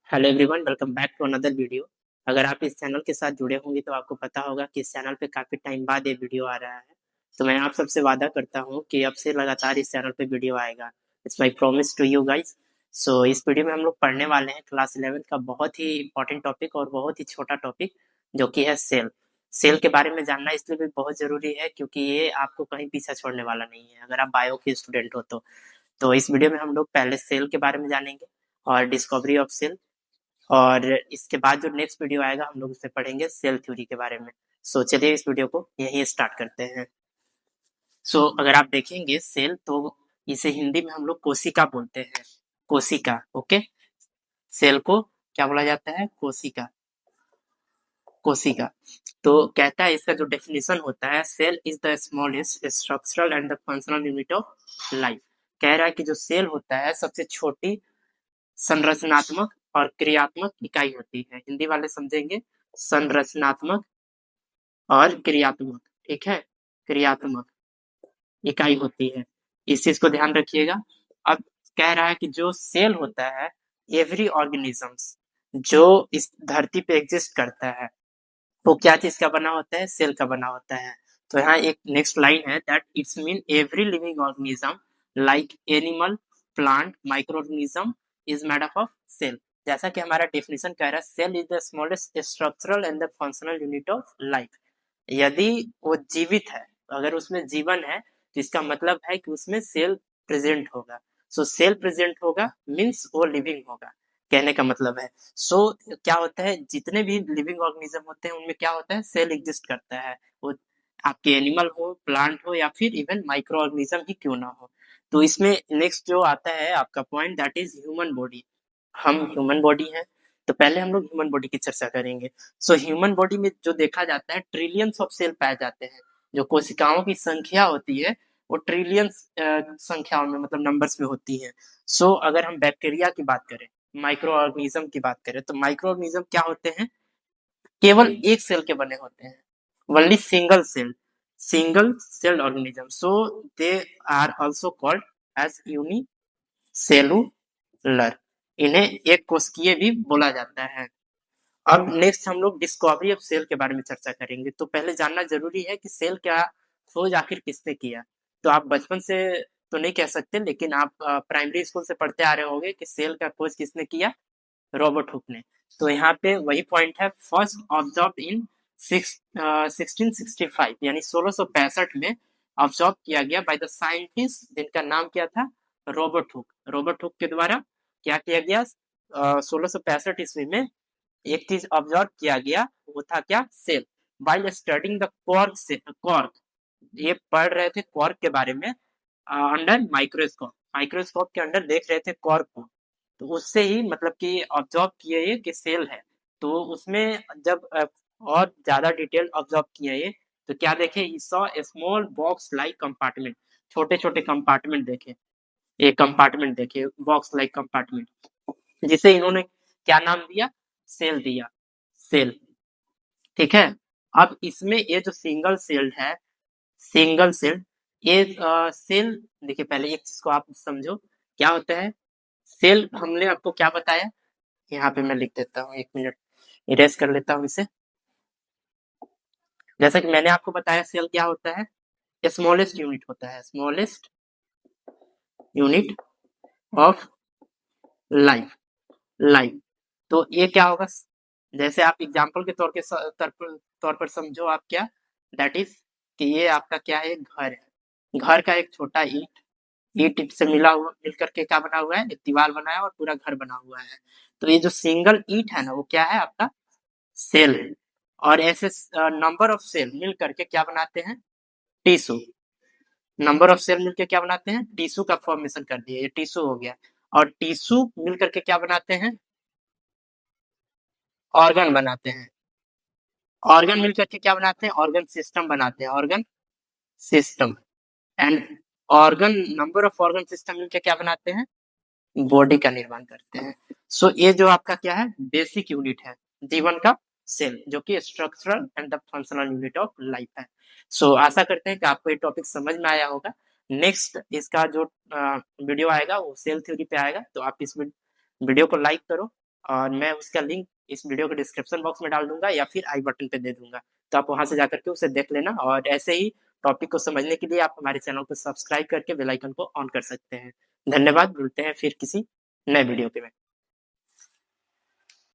Hello everyone, welcome back to another video. अगर आप इस चैनल के साथ जुड़े होंगे तो आपको पता होगा कि इस चैनल पे काफ़ी टाइम बाद ये वीडियो आ रहा है। तो मैं आप सबसे वादा करता हूँ कि अब से लगातार इस चैनल पे वीडियो आएगा। It's my promise to you guys. So इस वीडियो में हम लोग पढ़ने वाले हैं क्लास 11 का बहुत ही इंपॉर्टेंट टॉपिक और बहुत ही छोटा टॉपिक, जो कि है सेल। सेल के बारे में जानना इसलिए भी बहुत ज़रूरी है क्योंकि ये आपको कहीं पीछा छोड़ने वाला नहीं है अगर आप बायो के स्टूडेंट हो तो इस वीडियो में हम लोग पहले सेल के बारे में जानेंगे और डिस्कवरी ऑफ सेल, और इसके बाद जो नेक्स्ट वीडियो आएगा हम लोग उससे पढ़ेंगे सेल थ्योरी के बारे में। सो चलिए इस वीडियो को यहीं स्टार्ट करते हैं। सो अगर आप देखेंगे सेल तो इसे हिंदी में हम लोग कोशिका बोलते हैं। कोशिका, ओके। सेल को क्या बोला जाता है? कोशिका। कोशिका। तो कहता है, इसका जो डेफिनेशन होता है, cell is the smallest structural and the functional unit of life. कह रहा है कि जो सेल होता है सबसे छोटी संरचनात्मक और क्रियात्मक इकाई होती है। हिंदी वाले समझेंगे, संरचनात्मक और क्रियात्मक, ठीक है, क्रियात्मक इकाई होती है। इस चीज को ध्यान रखिएगा। अब कह रहा है कि जो सेल होता है, एवरी ऑर्गेनिजम्स जो इस धरती पे एग्जिस्ट करता है, वो क्या चीज का बना होता है? सेल का बना होता है। तो यहाँ एक नेक्स्ट लाइन है, that it's mean every living organism like animal, plant, micro organism is made up of cell. जैसा कि हमारा डेफिनेशन कह रहा है, cell is the smallest structural and the functional unit of life. यदि वो जीवित है, अगर उसमें जीवन है, तो इसका मतलब है कि उसमें सेल प्रेजेंट होगा। सो सेल प्रेजेंट होगा मीन्स वो लिविंग होगा, कहने का मतलब है। सो क्या होता है, जितने भी लिविंग ऑर्गेनिज्म होते हैं उनमें क्या होता है? सेल एग्जिस्ट करता है। वो आपके एनिमल हो, प्लांट हो, या फिर इवन माइक्रो ऑर्गेनिज्म ही क्यों ना हो। तो इसमें नेक्स्ट जो आता है आपका point, that is human body. हम ह्यूमन बॉडी हैं, तो पहले हम लोग ह्यूमन बॉडी की चर्चा करेंगे। सो ह्यूमन बॉडी में जो देखा जाता है, ट्रिलियंस ऑफ सेल पाए जाते हैं। जो कोशिकाओं की संख्या होती है वो ट्रिलियंस संख्याओं में, मतलब नंबर्स में होती है। सो अगर हम बैक्टीरिया की बात करें, माइक्रो ऑर्गेनिज्म की बात करें, तो माइक्रो ऑर्गेनिज्म क्या होते हैं? केवल एक सेल के बने होते हैं, only single cell organism. So they are also called as unicellular. इन्हें एक कोशिकीय भी बोला जाता है। अब नेक्स्ट हम लोग डिस्कवरी ऑफ सेल के बारे में चर्चा करेंगे। तो पहले जानना जरूरी है कि सेल क्या खोज आखिर किसने किया। तो आप बचपन से तो नहीं कह सकते, लेकिन आप प्राइमरी स्कूल से पढ़ते आ रहे होंगे कि सेल का खोज किसने किया? रॉबर्ट हुक ने। तो यहाँ पे वही पॉइंट है, फर्स्ट ऑब्जर्व इन 1665, यानी 1665 में ऑब्जर्व किया गया बाय द साइंटिस्ट जिनका नाम क्या था? Robert Hooke. रॉबर्ट हुक के द्वारा क्या किया गया? 1665 ईस्वी में एक चीज ऑब्जर्व किया गया, वो था क्या? Cell. While studying the cork से कॉर्क, ये पढ़ रहे थे कॉर्क के बारे में अंडर माइक्रोस्कोप। माइक्रोस्कोप के अंडर देख रहे थे कॉर्क को। तो उससे ही मतलब कि ऑब्जर्व किए ये कि सेल है। तो उसमें जब और ज्यादा डिटेल ऑब्जर्व किए ये, तो क्या देखे? He saw small box like compartment. छोटे छोटे कंपार्टमेंट देखे, एक कंपार्टमेंट देखे, बॉक्स लाइक कंपार्टमेंट, जिसे इन्होंने क्या नाम दिया? सेल दिया। सेल, ठीक है। अब इसमें ये जो सिंगल सेल है, सिंगल सेल, ये सेल, देखिए पहले एक चीज को आप समझो, क्या होता है सेल? हमने आपको क्या बताया? यहाँ पे मैं लिख देता हूँ, एक मिनट इरेज कर लेता हूँ इसे। जैसा कि मैंने आपको बताया, सेल क्या होता है? स्मॉलेस्ट यूनिट होता है, smallest unit of life. Life, तो ये क्या होगा? जैसे आप एग्जांपल के तौर पर समझो, आप क्या, दैट इज कि ये आपका क्या है? घर है। घर का एक छोटा ईंट, ईंट से मिल करके क्या बना हुआ है? एक दीवार बना है और पूरा घर बना हुआ है। तो ये जो सिंगल ईंट है ना, वो क्या है? आपका सेल है। और ऐसे नंबर ऑफ सेल मिल करके क्या बनाते हैं? टिश्यू। नंबर ऑफ सेल मिलकर क्या बनाते हैं? टिश्यू का फॉर्मेशन कर दिए, ये टिश्यू हो गया। और टिश्यू मिल करके क्या बनाते हैं? ऑर्गन बनाते हैं। ऑर्गन मिलकर के क्या बनाते हैं? ऑर्गन सिस्टम बनाते हैं, organ system. And organ, number of organ system मिलकर क्या बनाते हैं? बॉडी का निर्माण करते हैं। सो ये जो आपका क्या है? बेसिक यूनिट है जीवन का, सेल, जो कि structural and the functional unit of life है। सो आशा करते हैं कि आपको ये टॉपिक समझ में आया होगा। नेक्स्ट इसका जो वीडियो आएगा वो सेल थ्योरी पे आएगा। तो आप इस वीडियो को लाइक करो, और मैं उसका लिंक इस वीडियो के डिस्क्रिप्शन बॉक्स में डाल दूँगा या फिर आई बटन पे दे दूँगा। तो आप वहाँ से जाकर के उसे देख लेना और ऐसे ही टॉपिक को समझने के लिए आप हमारे चैनल को सब्सक्राइब करके बेल आइकन को ऑन कर सकते हैं। धन्यवाद, मिलते हैं फिर किसी नए वीडियो के में।